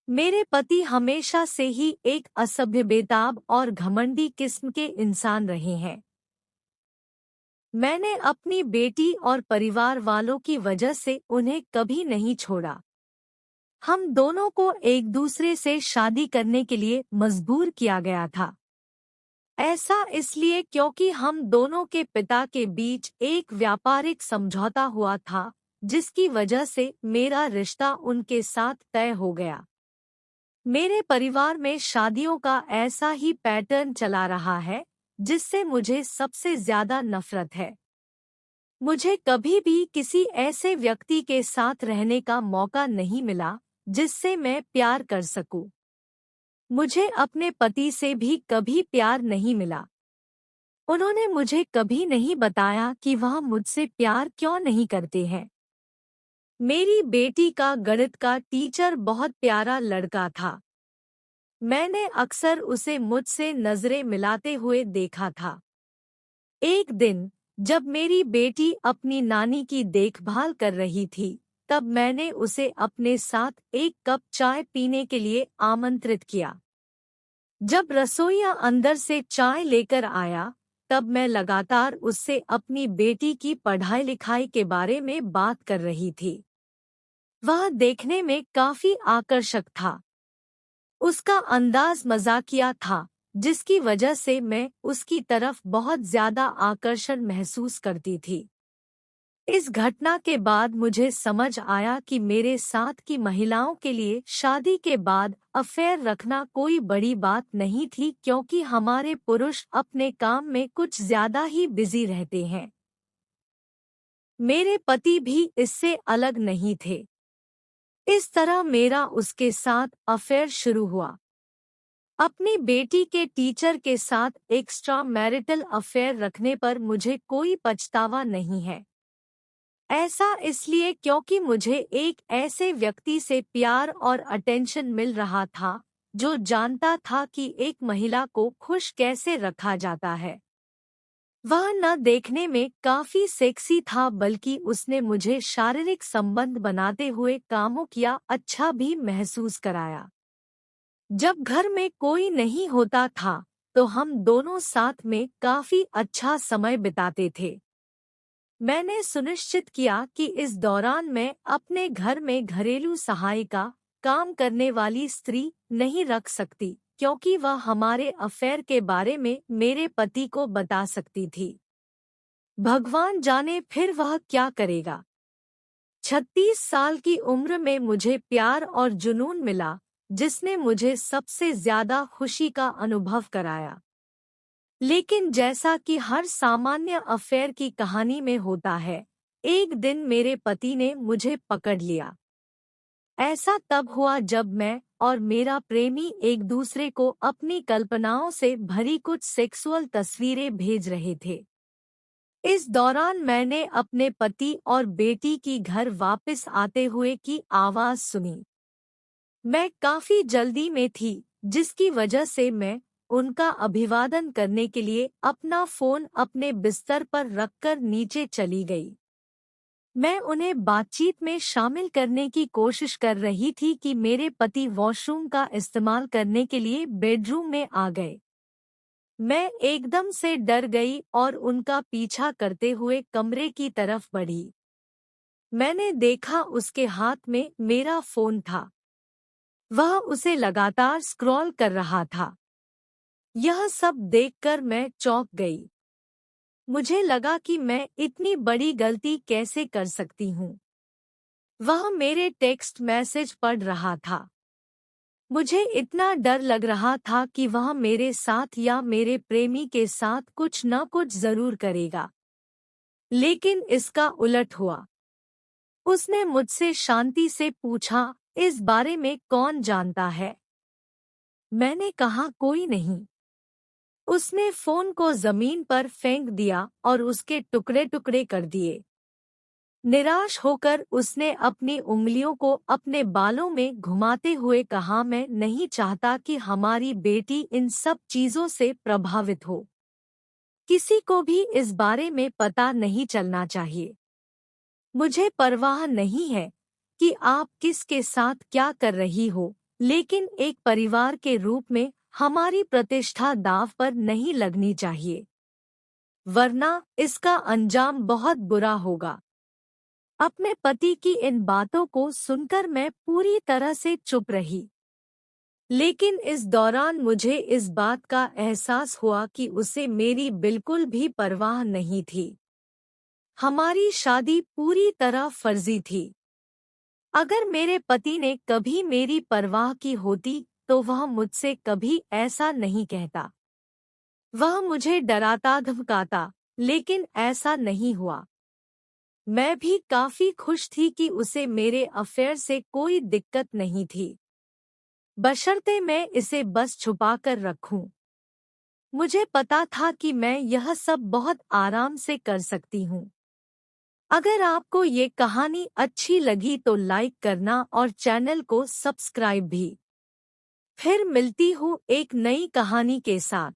मेरे पति हमेशा से ही एक असभ्य, बेताब और घमंडी किस्म के इंसान रहे हैं। मैंने अपनी बेटी और परिवार वालों की वजह से उन्हें कभी नहीं छोड़ा। हम दोनों को एक दूसरे से शादी करने के लिए मजबूर किया गया था। ऐसा इसलिए क्योंकि हम दोनों के पिता के बीच एक व्यापारिक समझौता हुआ था, जिसकी वजह से मेरा रिश्ता उनके साथ तय हो गया। मेरे परिवार में शादियों का ऐसा ही पैटर्न चला रहा है, जिससे मुझे सबसे ज्यादा नफरत है। मुझे कभी भी किसी ऐसे व्यक्ति के साथ रहने का मौका नहीं मिला जिससे मैं प्यार कर सकूं। मुझे अपने पति से भी कभी प्यार नहीं मिला। उन्होंने मुझे कभी नहीं बताया कि वह मुझसे प्यार क्यों नहीं करते हैं। मेरी बेटी का गणित का टीचर बहुत प्यारा लड़का था। मैंने अक्सर उसे मुझसे नजरें मिलाते हुए देखा था। एक दिन जब मेरी बेटी अपनी नानी की देखभाल कर रही थी, तब मैंने उसे अपने साथ एक कप चाय पीने के लिए आमंत्रित किया। जब रसोइया अंदर से चाय लेकर आया, तब मैं लगातार उससे अपनी बेटी की पढ़ाई लिखाई के बारे में बात कर रही थी। वह देखने में काफी आकर्षक था। उसका अंदाज मजाकिया था, जिसकी वजह से मैं उसकी तरफ बहुत ज्यादा आकर्षण महसूस करती थी। इस घटना के बाद मुझे समझ आया कि मेरे साथ की महिलाओं के लिए शादी के बाद अफेयर रखना कोई बड़ी बात नहीं थी, क्योंकि हमारे पुरुष अपने काम में कुछ ज्यादा ही बिजी रहते हैं। मेरे पति भी इससे अलग नहीं थे। इस तरह मेरा उसके साथ अफेयर शुरू हुआ। अपनी बेटी के टीचर के साथ एक्स्ट्रा मैरिटल अफेयर रखने पर मुझे कोई पछतावा नहीं है। ऐसा इसलिए क्योंकि मुझे एक ऐसे व्यक्ति से प्यार और अटेंशन मिल रहा था, जो जानता था कि एक महिला को खुश कैसे रखा जाता है। वह न देखने में काफी सेक्सी था, बल्कि उसने मुझे शारीरिक संबंध बनाते हुए कामों किया अच्छा भी महसूस कराया। जब घर में कोई नहीं होता था, तो हम दोनों साथ में काफी अच्छा समय बिताते थे। मैंने सुनिश्चित किया कि इस दौरान मैं अपने घर में घरेलू सहायिका, काम करने वाली स्त्री नहीं रख सकती, क्योंकि वह हमारे अफेयर के बारे में मेरे पति को बता सकती थी। भगवान जाने फिर वह क्या करेगा। 36 साल की उम्र में मुझे प्यार और जुनून मिला, जिसने मुझे सबसे ज्यादा खुशी का अनुभव कराया। लेकिन जैसा कि हर सामान्य अफेयर की कहानी में होता है, एक दिन मेरे पति ने मुझे पकड़ लिया। ऐसा तब हुआ जब मैं और मेरा प्रेमी एक दूसरे को अपनी कल्पनाओं से भरी कुछ सेक्सुअल तस्वीरें भेज रहे थे। इस दौरान मैंने अपने पति और बेटी की घर वापस आते हुए की आवाज सुनी। मैं काफी जल्दी में थी, जिसकी वजह से मैं उनका अभिवादन करने के लिए अपना फोन अपने बिस्तर पर रखकर नीचे चली गई। मैं उन्हें बातचीत में शामिल करने की कोशिश कर रही थी कि मेरे पति वॉशरूम का इस्तेमाल करने के लिए बेडरूम में आ गए। मैं एकदम से डर गई और उनका पीछा करते हुए कमरे की तरफ बढ़ी। मैंने देखा उसके हाथ में मेरा फोन था। वह उसे लगातार स्क्रॉल कर रहा था। यह सब देखकर मैं चौंक गई। मुझे लगा कि मैं इतनी बड़ी गलती कैसे कर सकती हूँ। वह मेरे टेक्स्ट मैसेज पढ़ रहा था। मुझे इतना डर लग रहा था कि वह मेरे साथ या मेरे प्रेमी के साथ कुछ न कुछ जरूर करेगा। लेकिन इसका उलट हुआ। उसने मुझसे शांति से पूछा, इस बारे में कौन जानता है? मैंने कहा, कोई नहीं। उसने फोन को जमीन पर फेंक दिया और उसके टुकड़े टुकड़े कर दिए। निराश होकर उसने अपनी उंगलियों को अपने बालों में घुमाते हुए कहा, मैं नहीं चाहता कि हमारी बेटी इन सब चीजों से प्रभावित हो। किसी को भी इस बारे में पता नहीं चलना चाहिए। मुझे परवाह नहीं है कि आप किसके साथ क्या कर रही हो, लेकिन एक परिवार के रूप में हमारी प्रतिष्ठा दांव पर नहीं लगनी चाहिए, वरना इसका अंजाम बहुत बुरा होगा। अपने पति की इन बातों को सुनकर मैं पूरी तरह से चुप रही। लेकिन इस दौरान मुझे इस बात का एहसास हुआ कि उसे मेरी बिल्कुल भी परवाह नहीं थी। हमारी शादी पूरी तरह फर्जी थी। अगर मेरे पति ने कभी मेरी परवाह की होती तो वह मुझसे कभी ऐसा नहीं कहता। वह मुझे डराता धमकाता, लेकिन ऐसा नहीं हुआ। मैं भी काफी खुश थी कि उसे मेरे अफेयर से कोई दिक्कत नहीं थी, बशर्ते मैं इसे बस छुपा कर रखूं। मुझे पता था कि मैं यह सब बहुत आराम से कर सकती हूँ। अगर आपको ये कहानी अच्छी लगी तो लाइक करना और चैनल को सब्सक्राइब भी। फिर मिलती हूँ एक नई कहानी के साथ।